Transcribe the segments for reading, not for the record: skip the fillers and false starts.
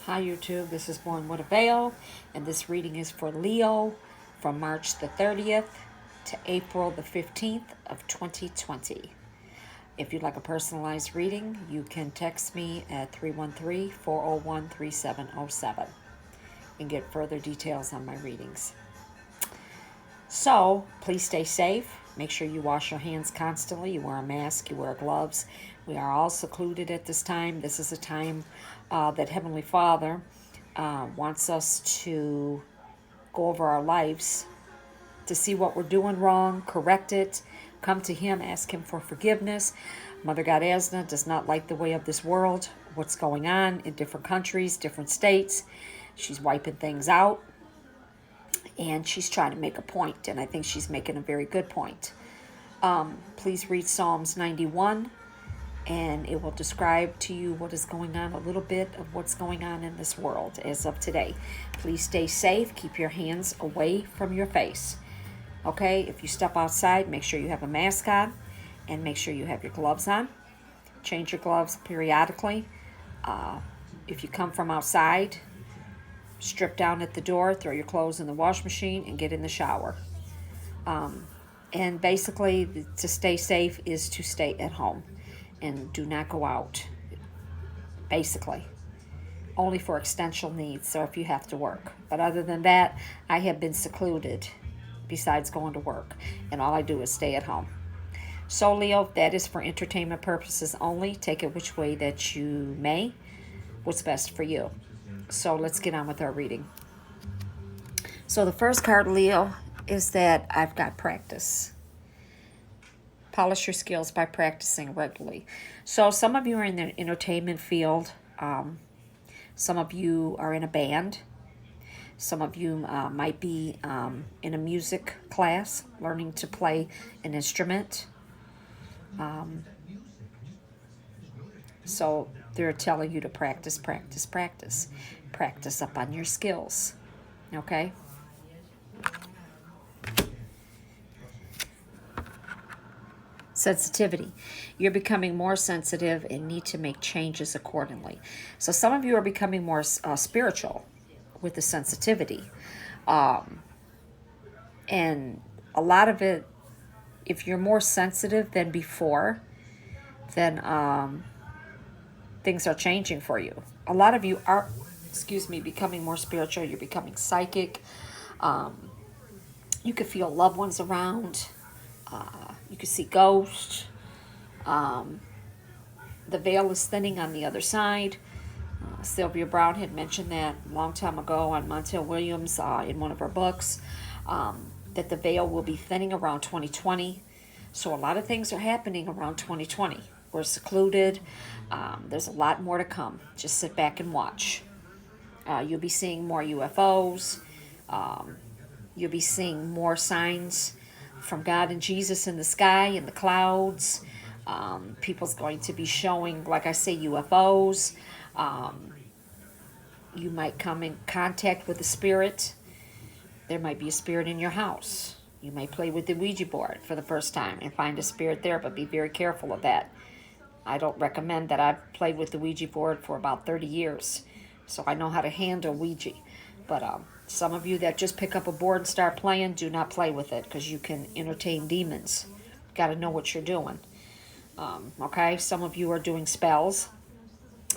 Hi YouTube, this is Born with a Veil, and this reading is for Leo from March the 30th to April the 15th of 2020. If you'd like a personalized reading, you can text me at 313-401-3707 and get further details on my readings. So, please stay safe. Make sure you wash your hands constantly. You wear a mask, you wear gloves. We are all secluded at this time. This is a time that Heavenly Father wants us to go over our lives, to see what we're doing wrong, correct it, come to Him, ask Him for forgiveness. Mother God Asna does not like the way of this world, what's going on in different countries, different states. She's wiping things out. And she's trying to make a point, and I think she's making a very good point. Please read Psalms 91, and it will describe to you what is going on, a little bit of what's going on in this world as of today. Please stay safe. Keep your hands away from your face. Okay, if you step outside, make sure you have a mask on, and make sure you have your gloves on. Change your gloves periodically. If you come from outside, strip down at the door, throw your clothes in the wash machine, and get in the shower. And basically, to stay safe is to stay at home and do not go out, basically. Only for essential needs, so if you have to work. But other than that, I have been secluded besides going to work, and all I do is stay at home. So, Leo, that is for entertainment purposes only. Take it which way that you may. What's best for you. So let's get on with our reading. So the first card, Leo, is that I've got practice. Polish your skills by practicing regularly. So some of you are in the entertainment field. Some of you are in a band. Some of you might be in a music class, learning to play an instrument. So they're telling you to practice, practice, practice. Practice up on your skills. Okay? Sensitivity. You're becoming more sensitive and need to make changes accordingly. So some of you are becoming more spiritual with the sensitivity. And a lot of it, if you're more sensitive than before, then things are changing for you. A lot of you are, becoming more spiritual. You're becoming psychic. You could feel loved ones around. You could see ghosts. The veil is thinning on the other side. Sylvia Brown had mentioned that a long time ago on Montel Williams in one of her books, that the veil will be thinning around 2020. So a lot of things are happening around 2020. We're secluded. There's a lot more to come. Just sit back and watch. You'll be seeing more UFOs. You'll be seeing more signs from God and Jesus in the sky, in the clouds. People's going to be showing, like I say, UFOs. You might come in contact with a spirit. There might be a spirit in your house. You might play with the Ouija board for the first time and find a spirit there, but be very careful of that. I don't recommend that. I've played with the Ouija board for about 30 years, so I know how to handle Ouija. But some of you that just pick up a board and start playing, do not play with it because you can entertain demons. Got to know what you're doing. Okay, some of you are doing spells.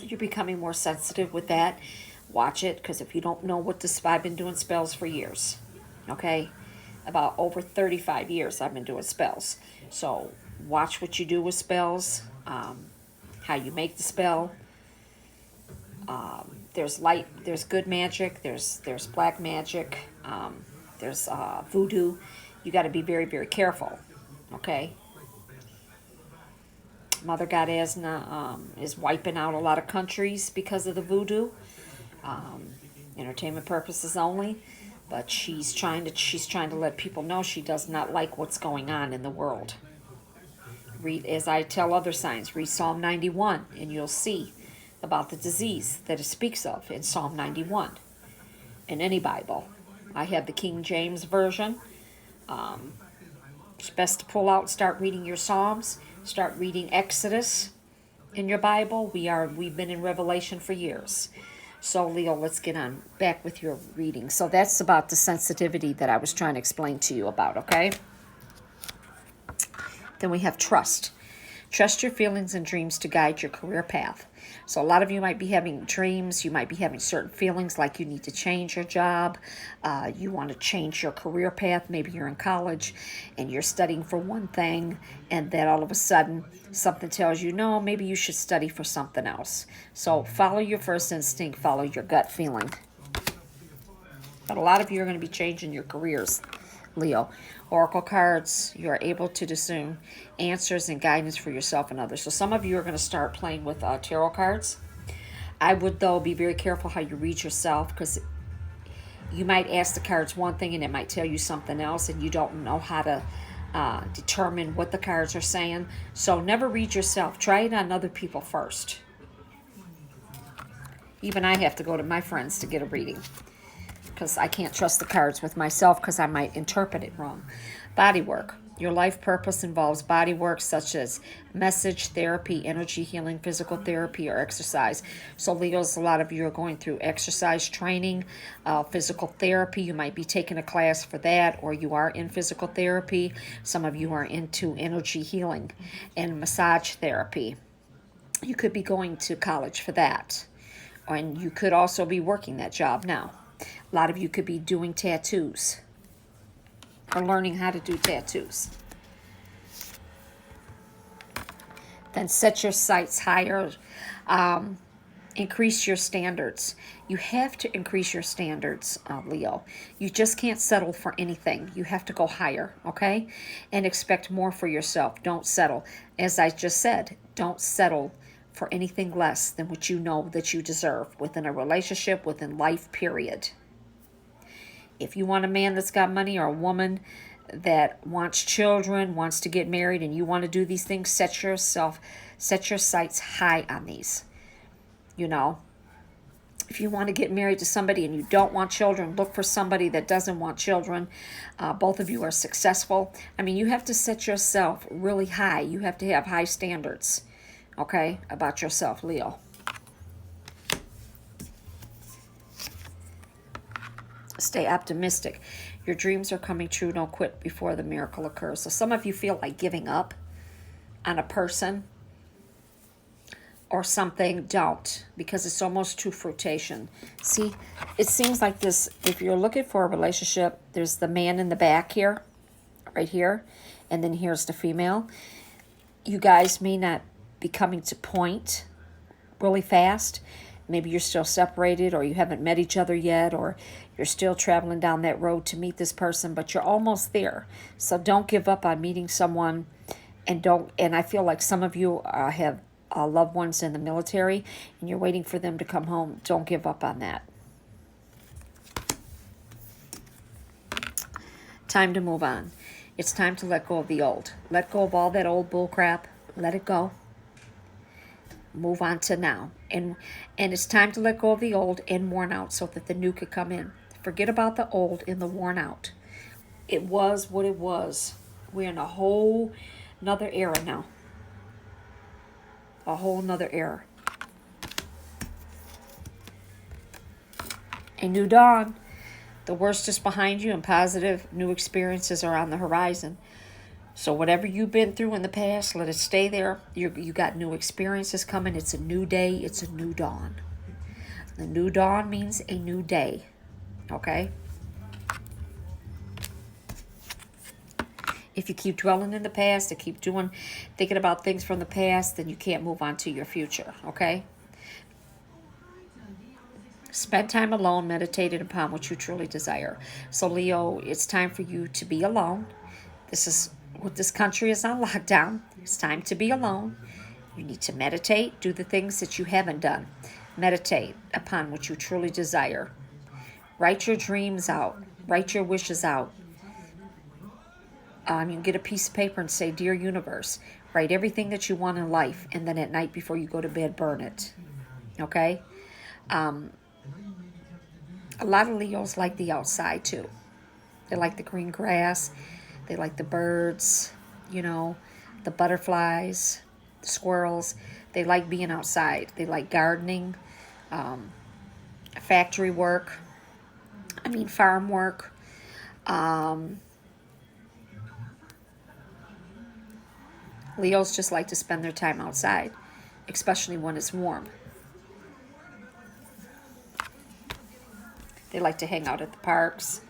You're becoming more sensitive with that. Watch it, because if you don't know what this, I've been doing spells for years. Okay, about over 35 years I've been doing spells. So watch what you do with spells, how you make the spell. There's light, there's good magic, there's black magic, there's voodoo. You got to be very, very careful. Okay. Mother God Asna is wiping out a lot of countries because of the voodoo. Entertainment purposes only, but she's trying to let people know she does not like what's going on in the world. Read, as I tell other signs, read Psalm 91, and you'll see about the disease that it speaks of in Psalm 91 in any Bible. I have the King James Version. It's best to pull out and start reading your Psalms. Start reading Exodus in your Bible. We've been in Revelation for years. So, Leo, let's get on back with your reading. So, that's about the sensitivity that I was trying to explain to you about, okay? Then we have trust. Trust your feelings and dreams to guide your career path. So a lot of you might be having dreams. You might be having certain feelings like you need to change your job. You want to change your career path. Maybe you're in college and you're studying for one thing, and then all of a sudden something tells you, no, maybe you should study for something else. So follow your first instinct. Follow your gut feeling. But a lot of you are going to be changing your careers, Leo. Oracle cards, you are able to discern answers and guidance for yourself and others. So some of you are going to start playing with tarot cards. I would, though, be very careful how you read yourself, because you might ask the cards one thing and it might tell you something else, and you don't know how to determine what the cards are saying. So never read yourself. Try it on other people first. Even I have to go to my friends to get a reading, because I can't trust the cards with myself because I might interpret it wrong. Body work. Your life purpose involves body work such as message therapy, energy healing, physical therapy, or exercise. So Leos, a lot of you are going through exercise training, physical therapy. You might be taking a class for that, or you are in physical therapy. Some of you are into energy healing and massage therapy. You could be going to college for that. And you could also be working that job now. A lot of you could be doing tattoos or learning how to do tattoos. Then set your sights higher. Increase your standards. You have to increase your standards, Leo. You just can't settle for anything. You have to go higher, okay? And expect more for yourself. Don't settle. As I just said, don't settle for anything less than what you know that you deserve within a relationship, within life, period. If you want a man that's got money, or a woman that wants children, wants to get married, and you want to do these things, set your sights high on these. You know, if you want to get married to somebody and you don't want children, look for somebody that doesn't want children. Both of you are successful. I mean, you have to set yourself really high. You have to have high standards, okay, about yourself, Leo. Stay optimistic. Your dreams are coming true. Don't quit before the miracle occurs. So some of you feel like giving up on a person or something. Don't, because it's almost too fruitation. See, it seems like this, if you're looking for a relationship, there's the man in the back here, right here, and then here's the female. You guys may not be coming to point really fast. Maybe you're still separated, or you haven't met each other yet, or you're still traveling down that road to meet this person, but you're almost there. So don't give up on meeting someone, and I feel like some of you have loved ones in the military, and you're waiting for them to come home. Don't give up on that. Time to move on. It's time to let go of the old. Let go of all that old bull crap. Let it go. Move on to now. And it's time to let go of the old and worn out so that the new could come in. Forget about the old and the worn out. It was what it was. We're in a whole nother era now. A whole nother era. A new dawn. The worst is behind you, and positive new experiences are on the horizon. So whatever you've been through in the past, let it stay there. You got new experiences coming. It's a new day. It's a new dawn. The new dawn means a new day. Okay? If you keep dwelling in the past and keep thinking about things from the past, then you can't move on to your future. Okay? Spend time alone, meditating upon what you truly desire. So Leo, it's time for you to be alone. This country is on lockdown. It's time to be alone. You need to meditate. Do the things that you haven't done. Meditate upon what you truly desire. Write your dreams out. Write your wishes out. You can get a piece of paper and say, Dear Universe, write everything that you want in life, and then at night before you go to bed, burn it. Okay? A lot of Leos like the outside too. They like the green grass. They like the birds, the butterflies, the squirrels. They like being outside. They like gardening. factory work, farm work. Leos just like to spend their time outside, especially when it's warm. They like to hang out at the parks.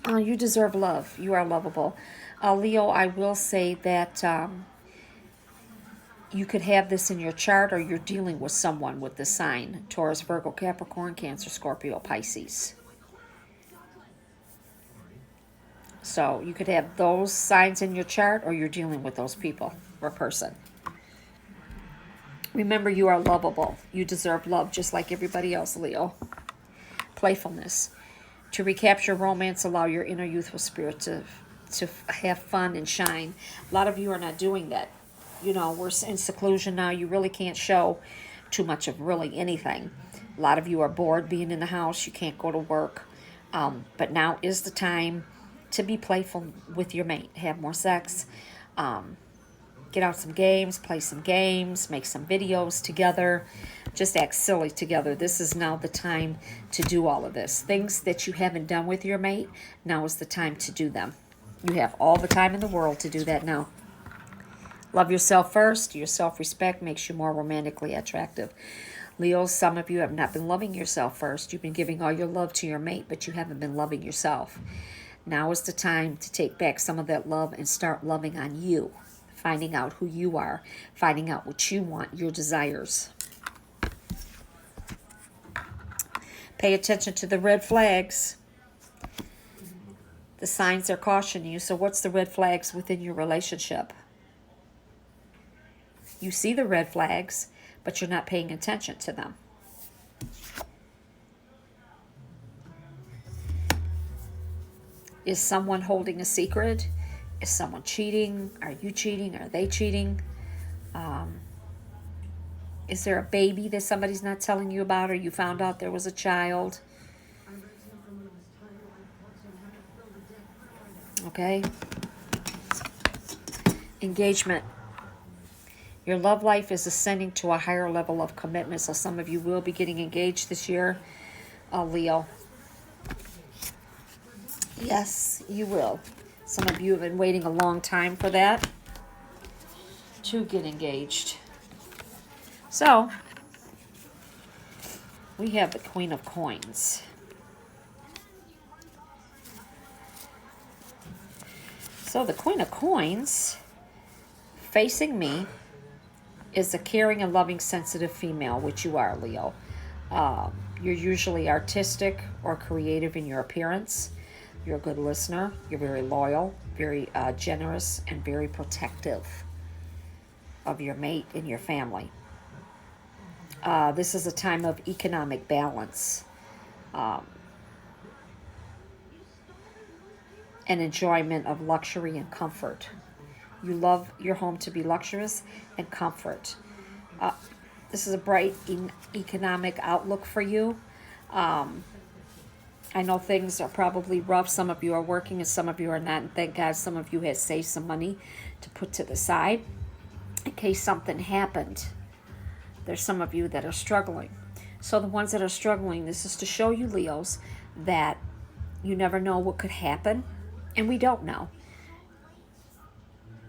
You deserve love. You are lovable. Leo, I will say that you could have this in your chart, or you're dealing with someone with this sign: Taurus, Virgo, Capricorn, Cancer, Scorpio, Pisces. So you could have those signs in your chart, or you're dealing with those people or person. Remember, you are lovable. You deserve love just like everybody else, Leo. Playfulness. To recapture romance, allow your inner youthful spirit to have fun and shine. A lot of you are not doing that. You know, we're in seclusion now. You really can't show too much of really anything. A lot of you are bored being in the house. You can't go to work. But now is the time to be playful with your mate. Have more sex. Get out some games, play some games, make some videos together, just act silly together. This is now the time to do all of this. Things that you haven't done with your mate, now is the time to do them. You have all the time in the world to do that now. Love yourself first. Your self-respect makes you more romantically attractive. Leos, some of you have not been loving yourself first. You've been giving all your love to your mate, but you haven't been loving yourself. Now is the time to take back some of that love and start loving on you. Finding out who you are, finding out what you want, your desires. Pay attention to the red flags. The signs are cautioning you. So what's the red flags within your relationship? You see the red flags, but you're not paying attention to them. Is someone holding a secret? Is someone cheating? Are you cheating? Are they cheating? Is there a baby that somebody's not telling you about, or you found out there was a child? Okay. Engagement. Your love life is ascending to a higher level of commitment, so some of you will be getting engaged this year, Leo. Yes, you will. Some of you have been waiting a long time for that, to get engaged. So, we have the Queen of Coins. So the Queen of Coins, facing me, is a caring and loving, sensitive female, which you are, Leo. You're usually artistic or creative in your appearance. You're a good listener. You're very loyal, very generous, and very protective of your mate and your family. This is a time of economic balance and enjoyment of luxury and comfort. You love your home to be luxurious and comfort. This is a bright economic outlook for you. I know things are probably rough. Some of you are working and some of you are not. And thank God some of you had saved some money to put to the side in case something happened. There's some of you that are struggling. So the ones that are struggling, this is to show you, Leos, that you never know what could happen. And we don't know.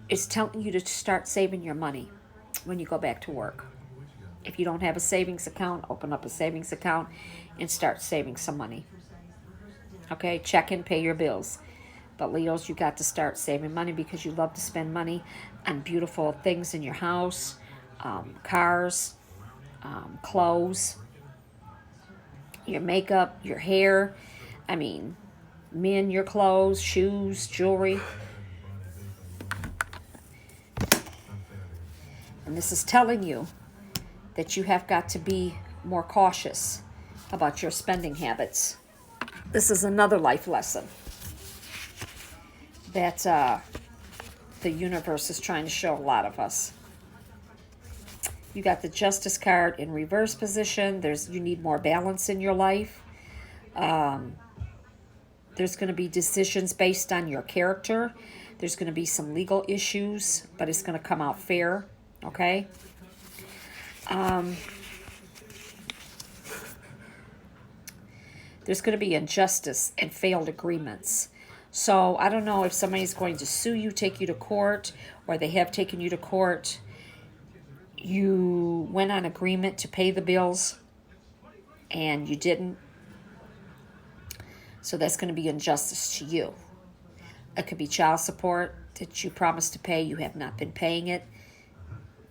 It's telling you to start saving your money when you go back to work. If you don't have a savings account, open up a savings account and start saving some money. Okay, check and pay your bills. But Leos, you got to start saving money because you love to spend money on beautiful things in your house, cars, clothes, your makeup, your hair. Men, your clothes, shoes, jewelry. And this is telling you that you have got to be more cautious about your spending habits. This is another life lesson that the universe is trying to show a lot of us. You got the Justice card in reverse position. You need more balance in your life. There's going to be decisions based on your character. There's going to be some legal issues, but it's going to come out fair, okay? There's going to be injustice and failed agreements. So I don't know if somebody's going to sue you, take you to court, or they have taken you to court. You went on agreement to pay the bills and you didn't. So that's going to be injustice to you. It could be child support that you promised to pay. You have not been paying it.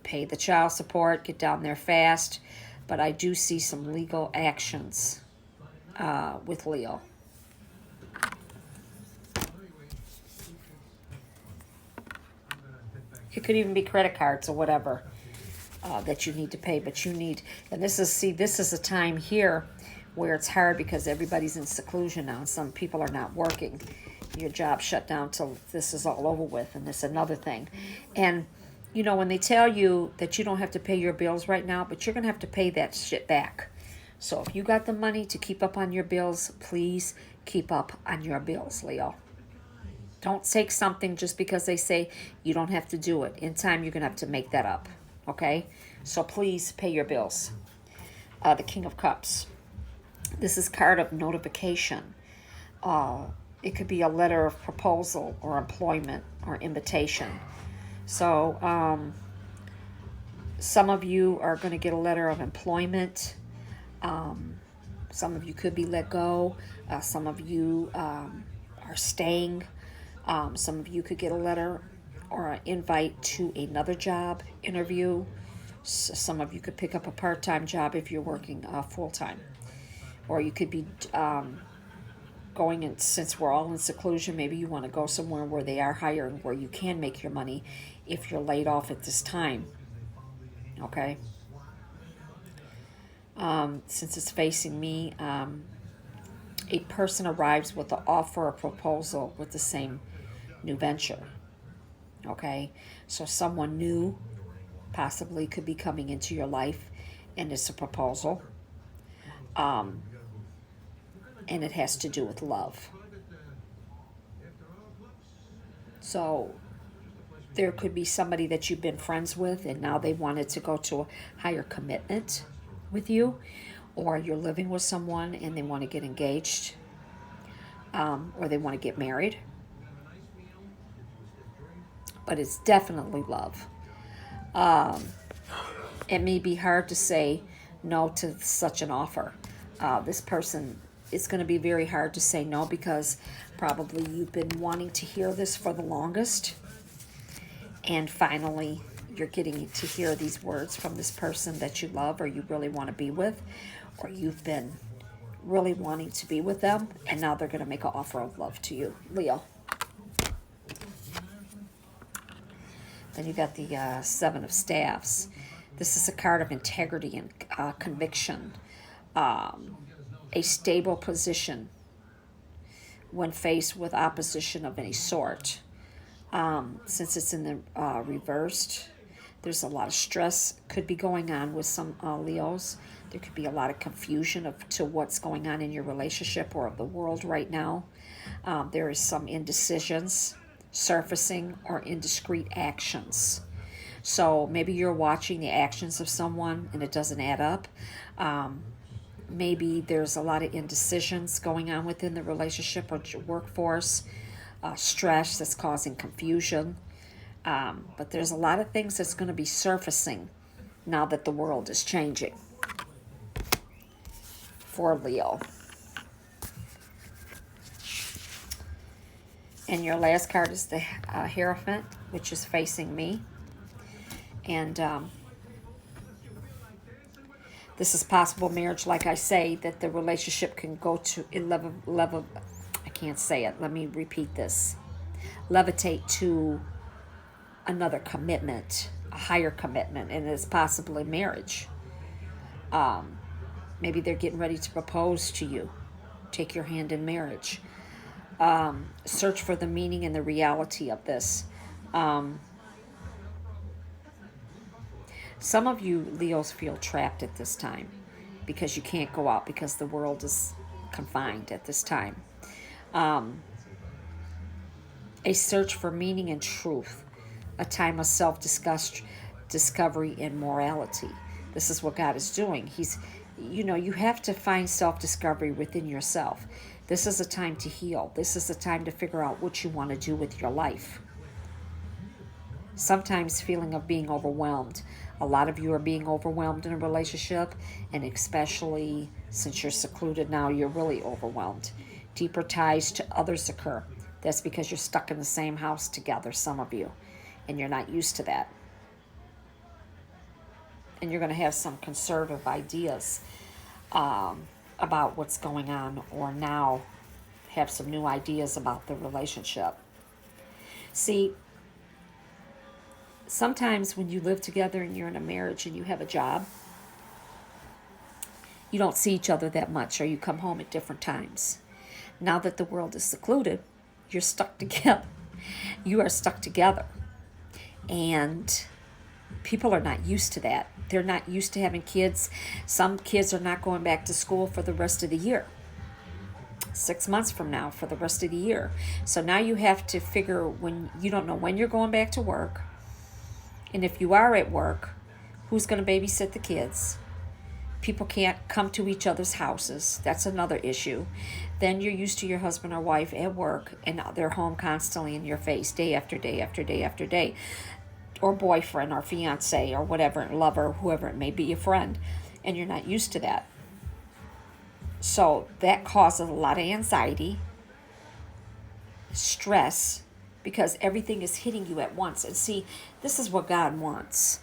Pay the child support. Get down there fast. But I do see some legal actions with Leo. It could even be credit cards or whatever that you need to pay. But you need, and this is a time here where it's hard because everybody's in seclusion now. Some people are not working. Your job shut down till this is all over with, and this another thing. And you know, when they tell you that you don't have to pay your bills right now, but you're going to have to pay that shit back. So if you got the money to keep up on your bills, please keep up on your bills, Leo. Don't take something just because they say you don't have to do it. In time, you're going to have to make that up, okay? So please pay your bills. The King of Cups. This is card of notification. It could be a letter of proposal or employment or invitation. So some of you are going to get a letter of employment. Some of you could be let go. Some of you are staying. Some of you could get a letter or an invite to another job interview. Some of you could pick up a part-time job if you're working full-time. Or you could be going in, since we're all in seclusion, maybe you want to go somewhere where they are hiring, where you can make your money if you're laid off at this time. Okay? Since it's facing me, a person arrives with an offer or proposal with the same new venture. Okay? So someone new possibly could be coming into your life, and it's a proposal. And it has to do with love. So there could be somebody that you've been friends with and now they wanted to go to a higher commitment with you, or you're living with someone and they want to get engaged, or they want to get married. But it's definitely love. It may be hard to say no to such an offer. This person, it's going to be very hard to say no because probably you've been wanting to hear this for the longest. And finally, you're getting to hear these words from this person that you love or you really want to be with, or you've been really wanting to be with them, and now they're going to make an offer of love to you, Leo. Then you got the Seven of Staffs. This is a card of integrity and conviction. A stable position when faced with opposition of any sort. Since it's in the reversed, there's a lot of stress could be going on with some Leos. There could be a lot of confusion to what's going on in your relationship or of the world right now. There is some indecisions surfacing or indiscreet actions. So maybe you're watching the actions of someone and it doesn't add up. Maybe there's a lot of indecisions going on within the relationship or workforce, stress that's causing confusion. But there's a lot of things that's going to be surfacing now that the world is changing for Leo. And your last card is the Hierophant, which is facing me. And this is possible marriage, like I say, that the relationship can go to a level, I can't say it, let me repeat this. Levitate to another commitment, a higher commitment, and it's possibly marriage. Maybe they're getting ready to propose to you. Take your hand in marriage. Search for the meaning and the reality of this. Some of you Leos feel trapped at this time because you can't go out because the world is confined at this time. A search for meaning and truth, a time of self-discovery and morality. This is what God is doing. you have to find self-discovery within yourself. This is a time to heal. This is a time to figure out what you want to do with your life. Sometimes feeling of being overwhelmed. A lot of you are being overwhelmed in a relationship, and especially since you're secluded now, you're really overwhelmed. Deeper ties to others occur. That's because you're stuck in the same house together, some of you, and you're not used to that. And you're going to have some conservative ideas about what's going on, or now have some new ideas about the relationship. See, sometimes when you live together and you're in a marriage and you have a job, you don't see each other that much, or you come home at different times. Now that the world is secluded, you're stuck together. You are stuck together. And people are not used to that. They're not used to having kids. Some kids are not going back to school for the rest of the year. 6 months from now, for the rest of the year. So now you have to figure, when you don't know when you're going back to work. And if you are at work, who's going to babysit the kids? People can't come to each other's houses. That's another issue. Then you're used to your husband or wife at work, and they're home constantly in your face, day after day after day after day. Or boyfriend or fiance or whatever, lover, whoever it may be, a friend. And you're not used to that. So that causes a lot of anxiety, stress, because everything is hitting you at once. And see, this is what God wants.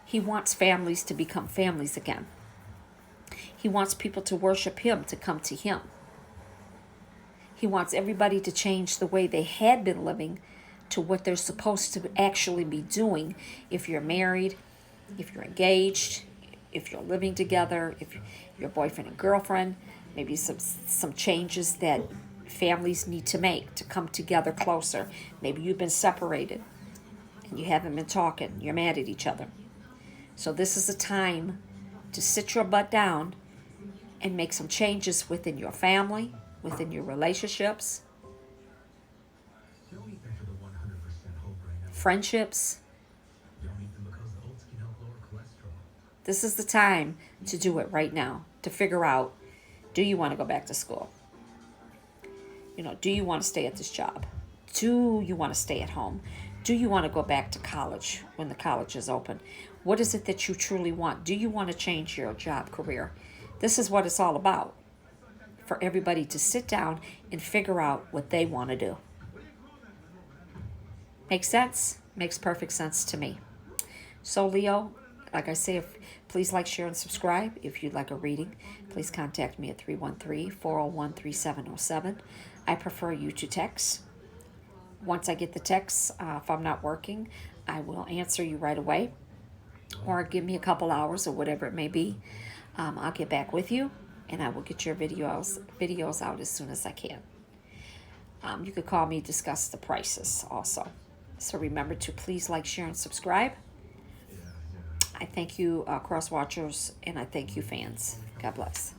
He wants families to become families again. He wants people to worship Him, to come to Him. He wants everybody to change the way they had been living to what they're supposed to actually be doing. If you're married, if you're engaged, if you're living together, if you're boyfriend and girlfriend, maybe some changes that families need to make to come together closer. Maybe you've been separated and you haven't been talking. You're mad at each other. So this is a time to sit your butt down and make some changes within your family, within your relationships, friendships. This is the time to do it right now, to figure out, do you want to go back to school? Do you want to stay at this job? Do you want to stay at home? Do you want to go back to college when the college is open? What is it that you truly want? Do you want to change your job career? This is what it's all about, for everybody to sit down and figure out what they want to do. Makes sense? Makes perfect sense to me. So Leo, like I say, please like, share, and subscribe. If you'd like a reading, please contact me at 313-401-3707. I prefer you to text. Once I get the text, if I'm not working, I will answer you right away. Or give me a couple hours or whatever it may be. I'll get back with you, and I will get your videos out as soon as I can. You could call me, discuss the prices also. So remember to please like, share, and subscribe. I thank you, cross watchers, and I thank you, fans. God bless.